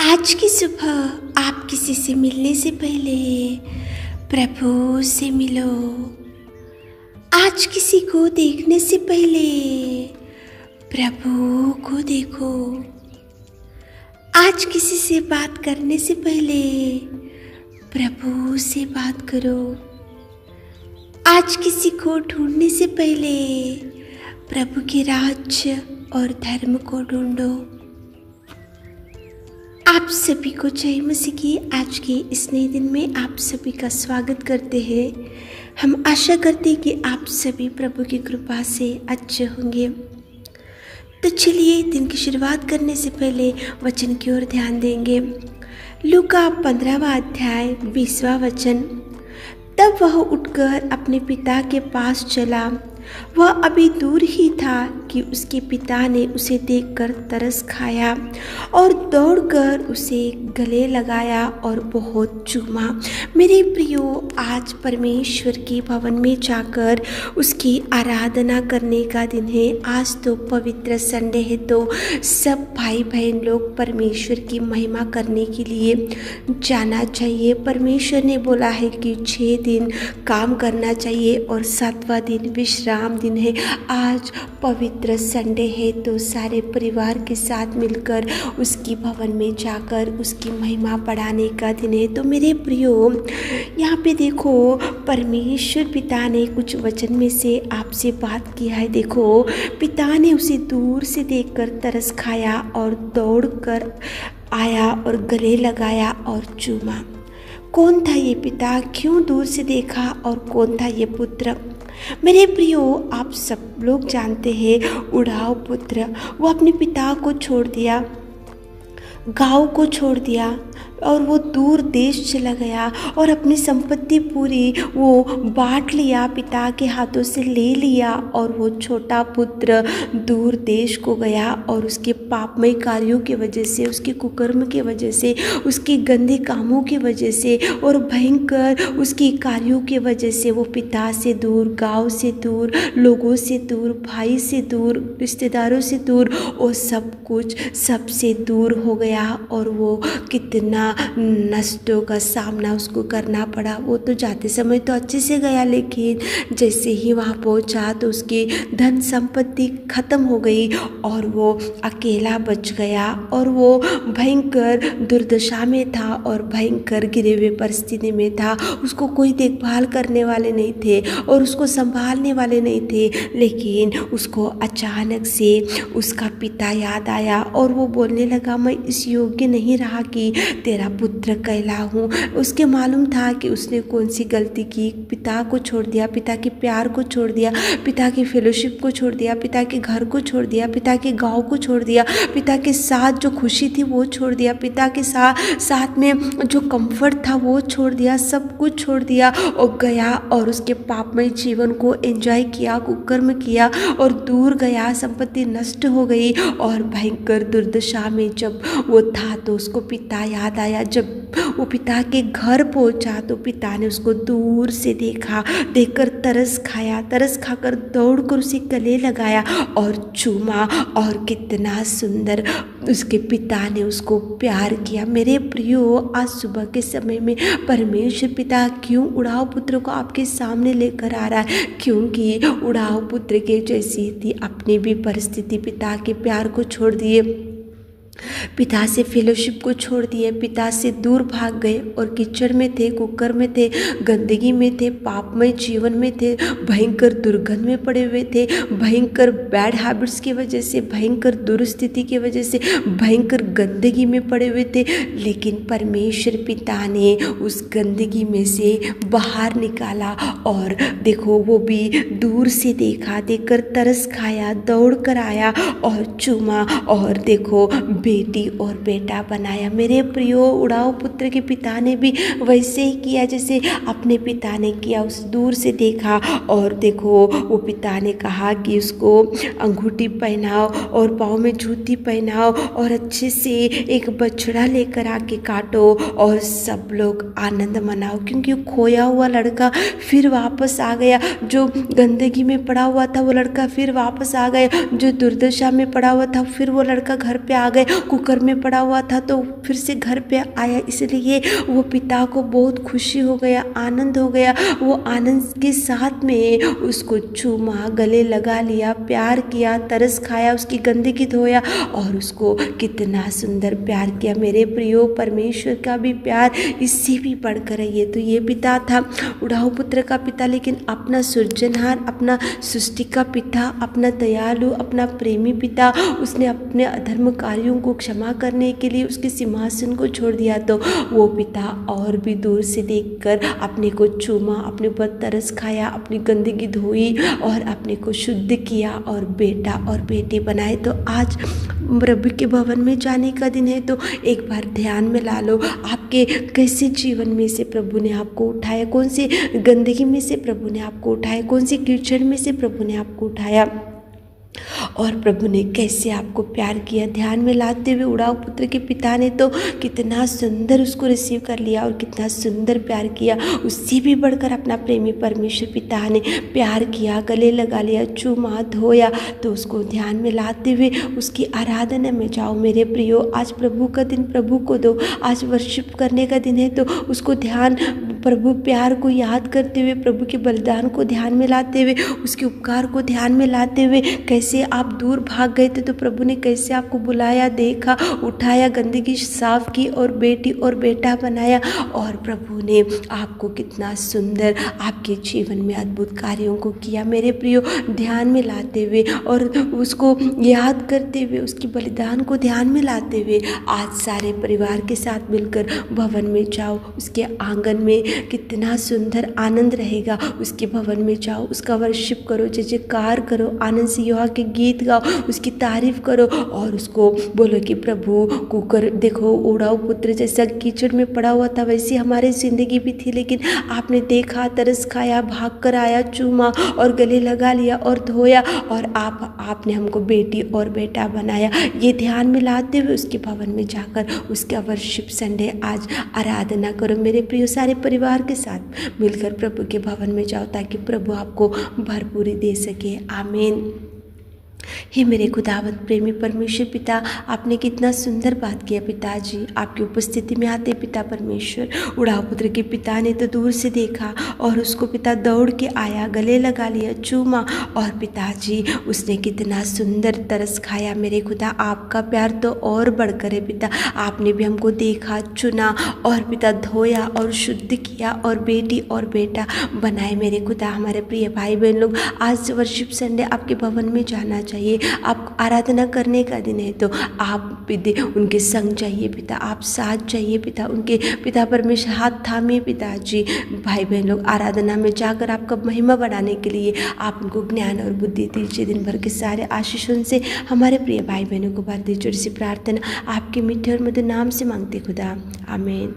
आज की सुबह आप किसी से मिलने से पहले प्रभु से मिलो। आज किसी को देखने से पहले प्रभु को देखो। आज किसी से बात करने से पहले प्रभु से बात करो। आज किसी को ढूंढने से पहले प्रभु के राज्य और धर्म को ढूंढो। आप सभी को जय मसीह की आज के इस नए दिन में आप सभी का स्वागत करते हैं। हम आशा करते हैं कि आप सभी प्रभु की कृपा से अच्छे होंगे। तो चलिए दिन की शुरुआत करने से पहले वचन की ओर ध्यान देंगे। लूका 15वां अध्याय 20वां वचन। तब वह उठकर अपने पिता के पास चला। वह अभी दूर ही था कि उसके पिता ने उसे देखकर तरस खाया और दौड़कर उसे गले लगाया और बहुत चूमा। मेरे प्रियो, आज परमेश्वर के भवन में जाकर उसकी आराधना करने का दिन है। आज तो पवित्र संडे है, तो सब भाई बहन लोग परमेश्वर की महिमा करने के लिए जाना चाहिए। परमेश्वर ने बोला है कि 6 दिन काम करना चाहिए और 7वां दिन विश्राम दिन है। आज पवित्र संडे है, तो सारे परिवार के साथ मिलकर उसकी भवन में जाकर उसकी महिमा बढ़ाने का दिन है। तो मेरे प्रियो, यहाँ पे देखो परमेश्वर पिता ने कुछ वचन में से आपसे बात किया है। देखो, पिता ने उसे दूर से देखकर तरस खाया और दौड़कर आया और गले लगाया और चूमा। कौन था ये पिता? क्यों दूर से देखा? और कौन था ये पुत्र? मेरे प्रियो, आप सब लोग जानते हैं उड़ाव पुत्र। वो अपने पिता को छोड़ दिया, गाँव को छोड़ दिया और वो दूर देश चला गया और अपनी संपत्ति पूरी वो बांट लिया, पिता के हाथों से ले लिया। और वो छोटा पुत्र दूर देश को गया और उसके पापमय कार्यों की वजह से, उसके कुकर्म की वजह से, उसके गंदे कामों की वजह से और भयंकर उसकी कार्यों की वजह से वो पिता से दूर, गाँव से दूर, लोगों से दूर, भाई से दूर, रिश्तेदारों से दूर और सब कुछ सबसे दूर हो गया। और वो कितना नष्टों का सामना उसको करना पड़ा। वो तो जाते समय तो अच्छे से गया, लेकिन जैसे ही वहाँ पहुँचा तो उसकी धन संपत्ति खत्म हो गई और वो अकेला बच गया और वो भयंकर दुर्दशा में था और भयंकर गिरे हुए परिस्थिति में था। उसको कोई देखभाल करने वाले नहीं थे और उसको संभालने वाले नहीं थे। लेकिन उसको अचानक से उसका पिता याद आया और वो बोलने लगा, मैं इस योग्य नहीं रहा कि तेरा पुत्र कहलाऊं। उसके मालूम था कि उसने कौन सी गलती की। पिता को छोड़ दिया, पिता के प्यार को छोड़ दिया, पिता की फेलोशिप को छोड़ दिया, पिता के घर को छोड़ दिया, पिता के गांव को छोड़ दिया, पिता के साथ जो खुशी थी वो छोड़ दिया, पिता के साथ में जो कंफर्ट था वो छोड़ दिया, सब कुछ छोड़ दिया और गया और उसके पापमय जीवन को एंजॉय किया, कुकर्म किया और दूर गया। संपत्ति नष्ट हो गई और भयंकर दुर्दशा में जब वो था तो उसको पिता याद आया। जब वो पिता के घर पहुंचा तो पिता ने उसको दूर से देखा, देखकर तरस खाया, तरस खाकर दौड़कर उसे गले लगाया और चूमा। और कितना सुंदर उसके पिता ने उसको प्यार किया। मेरे प्रियो, आज सुबह के समय में परमेश्वर पिता क्यों उड़ाव पुत्र को आपके सामने लेकर आ रहा है? क्योंकि उड़ाव पुत्र के जैसी थी अपनी भी परिस्थिति। पिता के प्यार को छोड़ दिए, पिता से फेलोशिप को छोड़ दिए, पिता से दूर भाग गए और कीचड़ में थे, कुकर में थे, गंदगी में थे, पापमय जीवन में थे, भयंकर दुर्गंध में पड़े हुए थे, भयंकर बैड हैबिट्स की वजह से, भयंकर दुर्स्थिति की वजह से, भयंकर गंदगी में पड़े हुए थे। लेकिन परमेश्वर पिता ने उस गंदगी में से बाहर निकाला और देखो वो भी दूर से देखा, देखकर तरस खाया, दौड़ कर आया और चूमा और देखो बेटी और बेटा बनाया। मेरे प्रियो, उड़ाव पुत्र के पिता ने भी वैसे ही किया जैसे अपने पिता ने किया। उस दूर से देखा और देखो वो पिता ने कहा कि उसको अंगूठी पहनाओ और पाँव में जूती पहनाओ और अच्छे से एक बछड़ा लेकर आके काटो और सब लोग आनंद मनाओ, क्योंकि खोया हुआ लड़का फिर वापस आ गया। जो गंदगी में पड़ा हुआ था वो लड़का फिर वापस आ गया, जो दुर्दशा में पड़ा हुआ था फिर वो लड़का घर पे आ गए कुकर में पड़ा हुआ था तो फिर से घर पे आया, इसलिए वो पिता को बहुत खुशी हो गया, आनंद हो गया। वो आनंद के साथ में उसको चूमा, गले लगा लिया, प्यार किया, तरस खाया, उसकी गंदगी धोया और उसको कितना सुंदर प्यार किया। मेरे प्रियो, परमेश्वर का भी प्यार इससे भी बढ़कर है। ये तो ये पिता था, उड़ाऊ पुत्र का पिता, लेकिन अपना सृजनहार, अपना सृष्टि का पिता, अपना दयालु, अपना प्रेमी पिता, उसने अपने अधर्म कार्यों को क्षमा करने के लिए उसके सिंहासन को छोड़ दिया। तो वो पिता और भी दूर से देखकर अपने को चूमा, अपने ऊपर तरस खाया, अपनी गंदगी धोई और अपने को शुद्ध किया और बेटा और बेटी बनाए। तो आज प्रभु के भवन में जाने का दिन है, तो एक बार ध्यान में ला लो आपके कैसे जीवन में से प्रभु ने आपको उठाया, कौन सी गंदगी में से प्रभु ने आपको उठाया, कौन सी कीचड़ में से प्रभु ने आपको उठाया और प्रभु ने कैसे आपको प्यार किया। ध्यान में लाते हुए उड़ाऊ पुत्र के पिता ने तो कितना सुंदर उसको रिसीव कर लिया और कितना सुंदर प्यार किया। उससे भी बढ़कर अपना प्रेमी परमेश्वर पिता ने प्यार किया, गले लगा लिया, चूमा, धोया। तो उसको ध्यान में लाते हुए उसकी आराधना में जाओ मेरे प्रियो। आज प्रभु का दिन प्रभु को दो, आज वर्शिप करने का दिन है, तो उसको ध्यान, प्रभु प्यार को याद करते हुए, प्रभु के बलिदान को ध्यान में लाते हुए, उसके उपकार को ध्यान में लाते हुए, कैसे आप दूर भाग गए थे तो प्रभु ने कैसे आपको बुलाया, देखा, उठाया, गंदगी साफ की और बेटी और बेटा बनाया और प्रभु ने आपको कितना सुंदर आपके जीवन में अद्भुत कार्यों को किया। मेरे प्रियो, ध्यान में लाते हुए और उसको याद करते हुए, उसकी बलिदान को ध्यान में लाते हुए आज सारे परिवार के साथ मिलकर भवन में जाओ। उसके आंगन में कितना सुंदर आनंद रहेगा। उसके भवन में जाओ, उसका वर्शिप करो, जय जयकार करो, आनंद से यहोवा के गीत गाओ, उसकी तारीफ करो और उसको बोलो कि प्रभु कुकर देखो, उड़ाऊ पुत्र जैसा कीचड़ में पड़ा हुआ था वैसी हमारी ज़िंदगी भी थी, लेकिन आपने देखा, तरस खाया, भाग कर आया, चूमा और गले लगा लिया और धोया और आपने हमको बेटी और बेटा बनाया। ये ध्यान में लाते हुए उसके भवन में जाकर उसका वर्शिप संडे आज आराधना करो। मेरे प्रिय, सारे परिवार के साथ मिलकर प्रभु के भवन में जाओ ताकि प्रभु आपको भरपूरी दे सके। आमीन। हे मेरे खुदावंत प्रेमी परमेश्वर पिता, आपने कितना सुंदर बात किया पिताजी। आपकी उपस्थिति में आते पिता परमेश्वर, उड़ाऊ पुत्र के पिता ने तो दूर से देखा और उसको पिता दौड़ के आया, गले लगा लिया, चूमा और पिताजी उसने कितना सुंदर तरस खाया। मेरे खुदा, आपका प्यार तो और बढ़कर है पिता। आपने भी हमको देखा, चुना और पिता धोया और शुद्ध किया और बेटी और बेटा बनाए। मेरे खुदा, हमारे प्रिय भाई बहन लोग आज वर्शिप संडे आपके भवन में जाना चाहिए। आप आराधना करने का दिन है तो आप उनके संग चाहिए पिता, आप साथ चाहिए पिता, उनके पिता परमेश्वर हाथ थामे पिताजी। भाई बहन लोग आराधना में जाकर आपका महिमा बढ़ाने के लिए आप उनको ज्ञान और बुद्धि दीजिए। दिन भर के सारे आशीषों से हमारे प्रिय भाई बहनों को भर दीजिए। इसी प्रार्थना आपके मीठे और मधुर नाम से मांगते खुदा, आमीन।